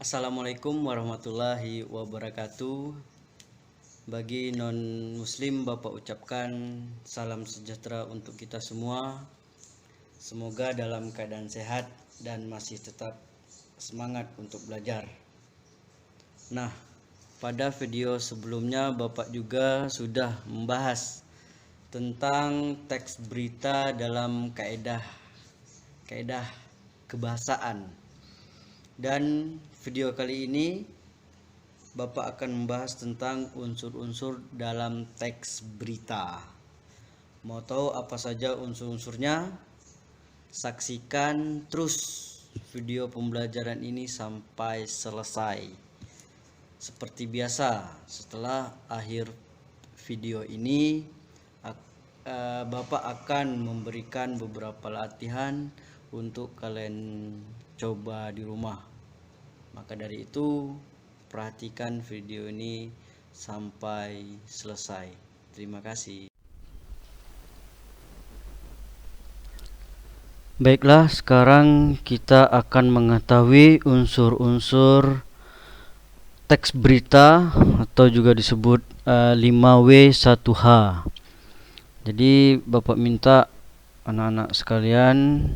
Assalamualaikum warahmatullahi wabarakatuh. Bagi non-muslim, Bapak ucapkan salam sejahtera untuk kita semua. Semoga dalam keadaan sehat dan masih tetap semangat untuk belajar. Nah, pada video sebelumnya Bapak juga sudah membahas tentang teks berita dalam kaedah kebahasaan. Dan video kali ini Bapak akan membahas tentang unsur-unsur dalam teks berita. Mau tahu apa saja unsur-unsurnya? Saksikan terus video pembelajaran ini sampai selesai. Seperti biasa, setelah akhir video ini Bapak akan memberikan beberapa latihan untuk kalian coba di rumah. Maka dari itu, perhatikan video ini sampai selesai. Terima kasih. Baiklah, sekarang kita akan mengetahui unsur-unsur teks berita atau juga disebut 5W1H. Jadi Bapak minta anak-anak sekalian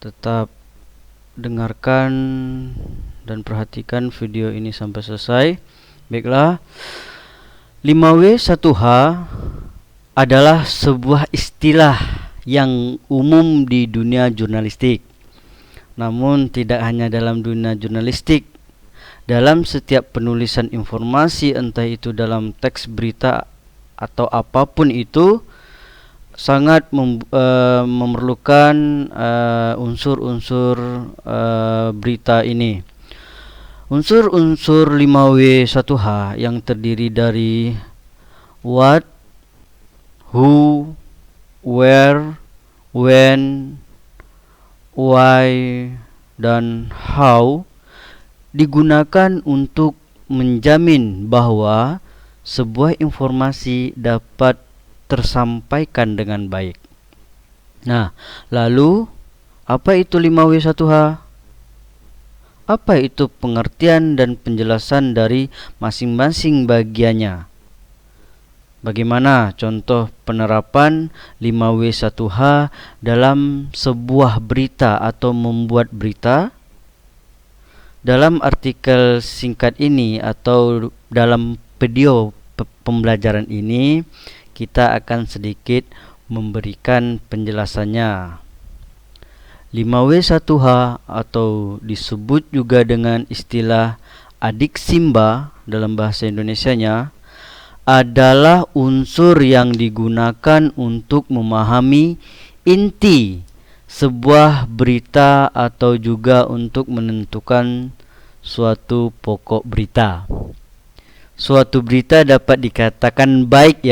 tetap dengarkan dan perhatikan video ini sampai selesai. Baiklah, 5W1H adalah sebuah istilah yang umum di dunia jurnalistik. Namun tidak hanya dalam dunia jurnalistik, dalam setiap penulisan informasi, entah itu dalam teks berita atau apapun itu, sangat memerlukan unsur-unsur berita ini. Unsur-unsur 5W1H yang terdiri dari what, who, where, when, why, dan how digunakan untuk menjamin bahwa sebuah informasi dapat tersampaikan dengan baik. Nah, lalu apa itu 5W1H? Apa itu pengertian dan penjelasan dari masing-masing bagiannya? Bagaimana contoh penerapan 5W1H dalam sebuah berita atau membuat berita? Dalam artikel singkat ini atau dalam video pembelajaran ini, kita akan sedikit memberikan penjelasannya. 5W1H atau disebut juga dengan istilah adik Simba dalam bahasa Indonesianya adalah unsur yang digunakan untuk memahami inti sebuah berita atau juga untuk menentukan suatu pokok berita. Suatu berita dapat dikatakan baik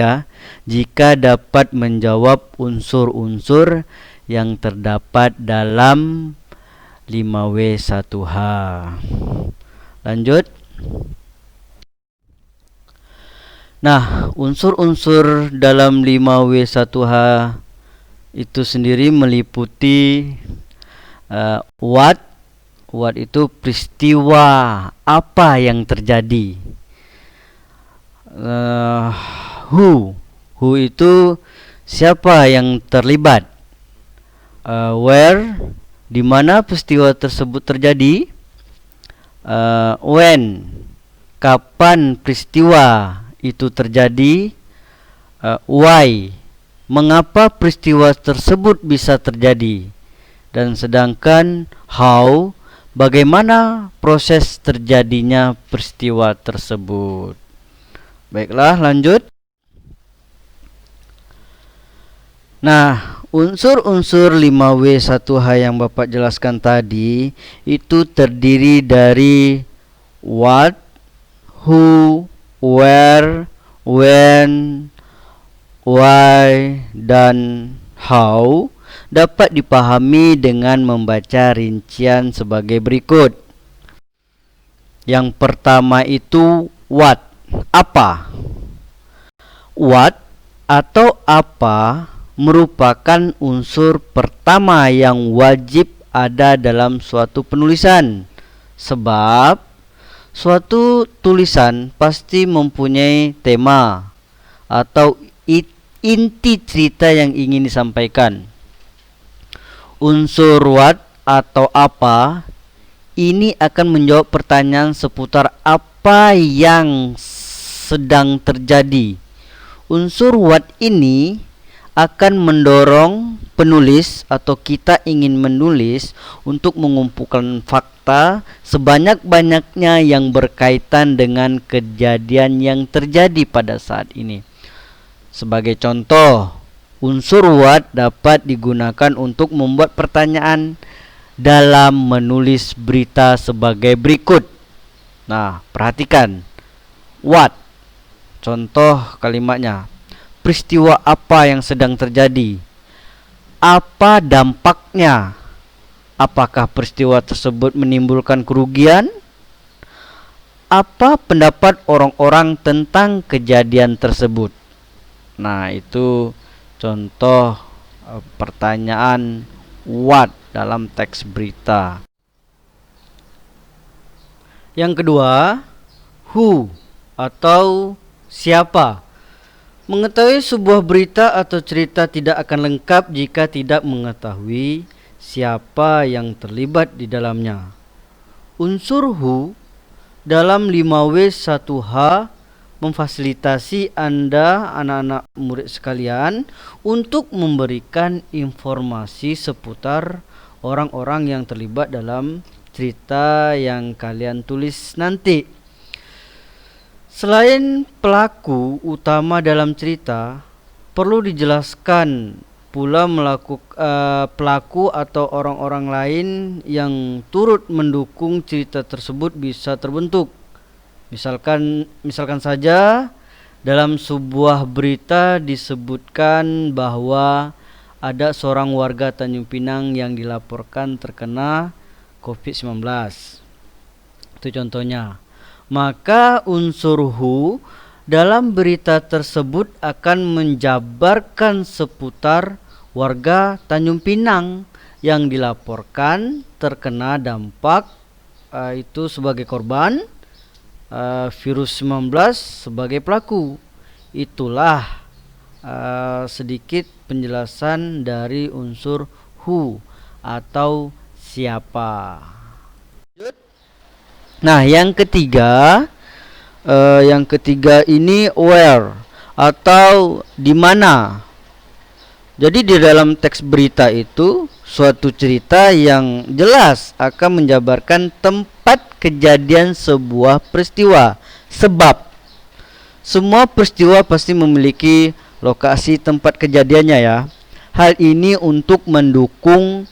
jika dapat menjawab unsur-unsur yang terdapat dalam 5W1H. Lanjut. Nah, unsur-unsur dalam 5W1H itu sendiri meliputi what itu peristiwa apa yang terjadi. Who itu siapa yang terlibat. Where, di mana peristiwa tersebut terjadi. When, kapan peristiwa itu terjadi. Why, mengapa peristiwa tersebut bisa terjadi. Dan sedangkan how, bagaimana proses terjadinya peristiwa tersebut. Baiklah, lanjut. Nah, unsur-unsur 5W1H yang Bapak jelaskan tadi itu terdiri dari what, who, where, when, why, dan how dapat dipahami dengan membaca rincian sebagai berikut. Yang pertama itu what, apa. What atau apa merupakan unsur pertama yang wajib ada dalam suatu penulisan. Sebab suatu tulisan pasti mempunyai tema atau inti cerita yang ingin disampaikan. Unsur what atau apa ini akan menjawab pertanyaan seputar apa yang sedang terjadi. Unsur what ini akan mendorong penulis atau kita ingin menulis untuk mengumpulkan fakta sebanyak-banyaknya yang berkaitan dengan kejadian yang terjadi pada saat ini. Sebagai contoh, unsur what dapat digunakan untuk membuat pertanyaan dalam menulis berita sebagai berikut. Nah, perhatikan. What? Contoh kalimatnya. Peristiwa apa yang sedang terjadi? Apa dampaknya? Apakah peristiwa tersebut menimbulkan kerugian? Apa pendapat orang-orang tentang kejadian tersebut? Nah, itu contoh pertanyaan what dalam teks berita. Yang kedua, who atau siapa. Mengetahui sebuah berita atau cerita tidak akan lengkap jika tidak mengetahui siapa yang terlibat di dalamnya. Unsur who dalam 5W1H memfasilitasi Anda, anak-anak murid sekalian, untuk memberikan informasi seputar orang-orang yang terlibat dalam cerita yang kalian tulis nanti. Selain pelaku utama dalam cerita, perlu dijelaskan pula pelaku atau orang-orang lain yang turut mendukung cerita tersebut bisa terbentuk. Misalkan saja dalam sebuah berita disebutkan bahwa ada seorang warga Tanjung Pinang yang dilaporkan terkena COVID-19. Itu contohnya. Maka unsur who dalam berita tersebut akan menjabarkan seputar warga Tanjung Pinang yang dilaporkan terkena dampak itu sebagai korban, virus 19 sebagai pelaku. Itulah sedikit penjelasan dari unsur who atau siapa. Nah, yang ketiga ini where atau di mana. Jadi di dalam teks berita itu suatu cerita yang jelas akan menjabarkan tempat kejadian sebuah peristiwa. Sebab semua peristiwa pasti memiliki lokasi tempat kejadiannya ya. Hal ini untuk mendukung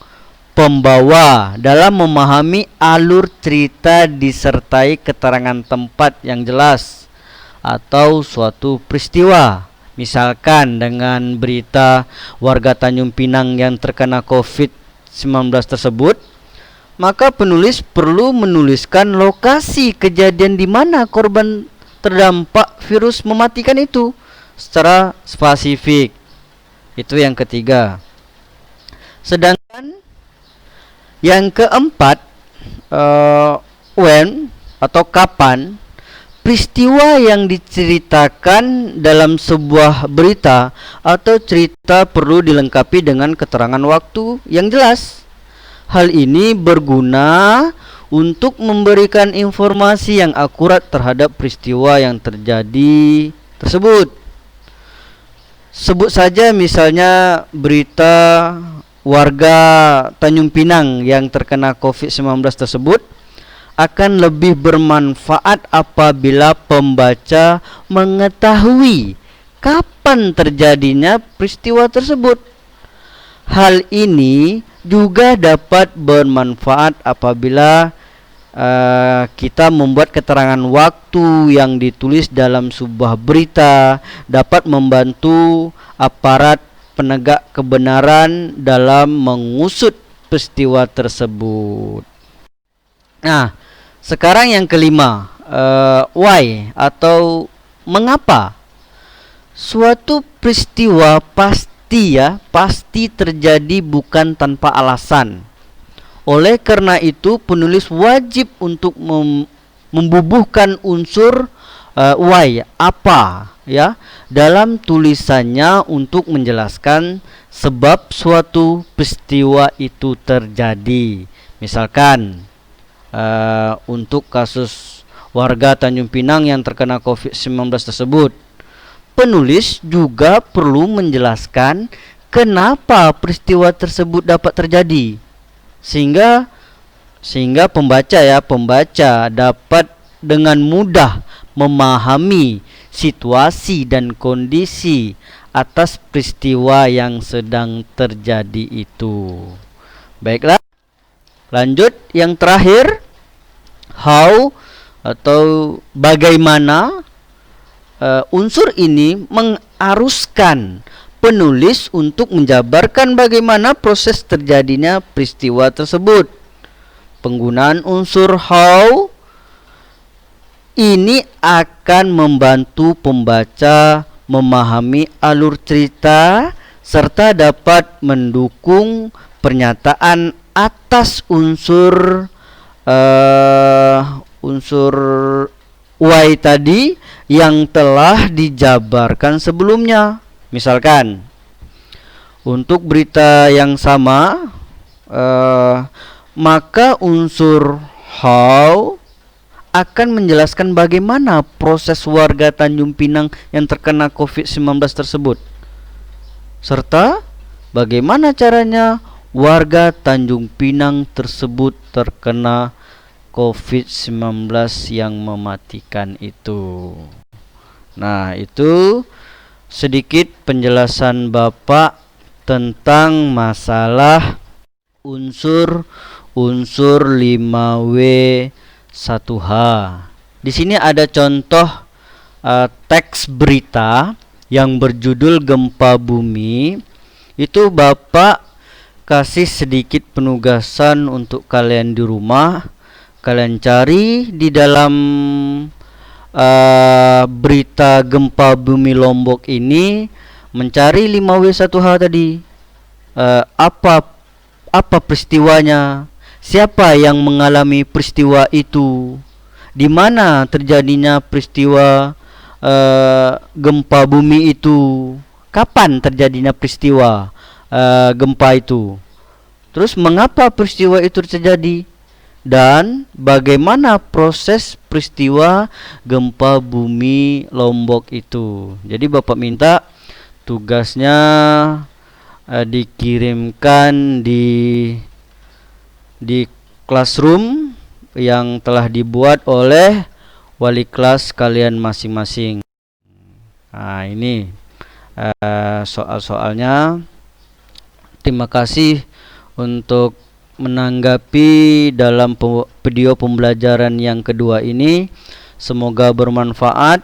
pembawa dalam memahami alur cerita disertai keterangan tempat yang jelas atau suatu peristiwa. Misalkan dengan berita warga Tanjung Pinang yang terkena COVID-19 tersebut, maka penulis perlu menuliskan lokasi kejadian di mana korban terdampak virus mematikan itu secara spesifik. Itu yang ketiga. Sedangkan yang keempat, when atau kapan, peristiwa yang diceritakan dalam sebuah berita atau cerita perlu dilengkapi dengan keterangan waktu yang jelas. Hal ini berguna untuk memberikan informasi yang akurat terhadap peristiwa yang terjadi tersebut. Sebut saja misalnya berita warga Tanjung Pinang yang terkena COVID-19 tersebut akan lebih bermanfaat apabila pembaca mengetahui kapan terjadinya peristiwa tersebut. Hal ini juga dapat bermanfaat apabila kita membuat keterangan waktu yang ditulis dalam sebuah berita dapat membantu aparat penegak kebenaran dalam mengusut peristiwa tersebut. Nah, sekarang yang kelima, why atau mengapa. Suatu peristiwa pasti terjadi bukan tanpa alasan. Oleh karena itu penulis wajib untuk membubuhkan unsur why, apa, ya, dalam tulisannya untuk menjelaskan sebab suatu peristiwa itu terjadi. Misalkan untuk kasus warga Tanjung Pinang yang terkena COVID-19 tersebut, penulis juga perlu menjelaskan kenapa peristiwa tersebut dapat terjadi, sehingga pembaca dapat dengan mudah memahami situasi dan kondisi atas peristiwa yang sedang terjadi itu. Baiklah, lanjut yang terakhir, how atau bagaimana. Unsur ini mengaruskan penulis untuk menjabarkan bagaimana proses terjadinya peristiwa tersebut. Penggunaan unsur how ini akan membantu pembaca memahami alur cerita serta dapat mendukung pernyataan atas unsur why tadi yang telah dijabarkan sebelumnya. Misalkan untuk berita yang sama, maka unsur how akan menjelaskan bagaimana proses warga Tanjung Pinang yang terkena COVID-19 tersebut, serta bagaimana caranya warga Tanjung Pinang tersebut terkena COVID-19 yang mematikan itu. Nah, itu sedikit penjelasan Bapak tentang masalah unsur 5W 1H. Di sini ada contoh teks berita yang berjudul gempa bumi. Itu Bapak kasih sedikit penugasan untuk kalian di rumah. Kalian cari di dalam berita gempa bumi Lombok ini, mencari 5W1H tadi. Apa peristiwanya? Siapa yang mengalami peristiwa itu? Di mana terjadinya peristiwa gempa bumi itu? Kapan terjadinya peristiwa gempa itu? Terus mengapa peristiwa itu terjadi? Dan bagaimana proses peristiwa gempa bumi Lombok itu? Jadi Bapak minta tugasnya dikirimkan di classroom yang telah dibuat oleh wali kelas kalian masing-masing. Nah, ini soal-soalnya. Terima kasih untuk menanggapi dalam video pembelajaran yang kedua ini. Semoga bermanfaat.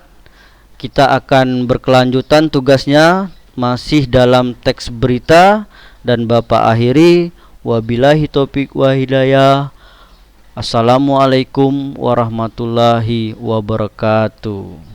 Kita akan berkelanjutan tugasnya masih dalam teks berita, dan Bapak akhiri, wabillahi taufik wa hidayah. Assalamualaikum warahmatullahi wabarakatuh.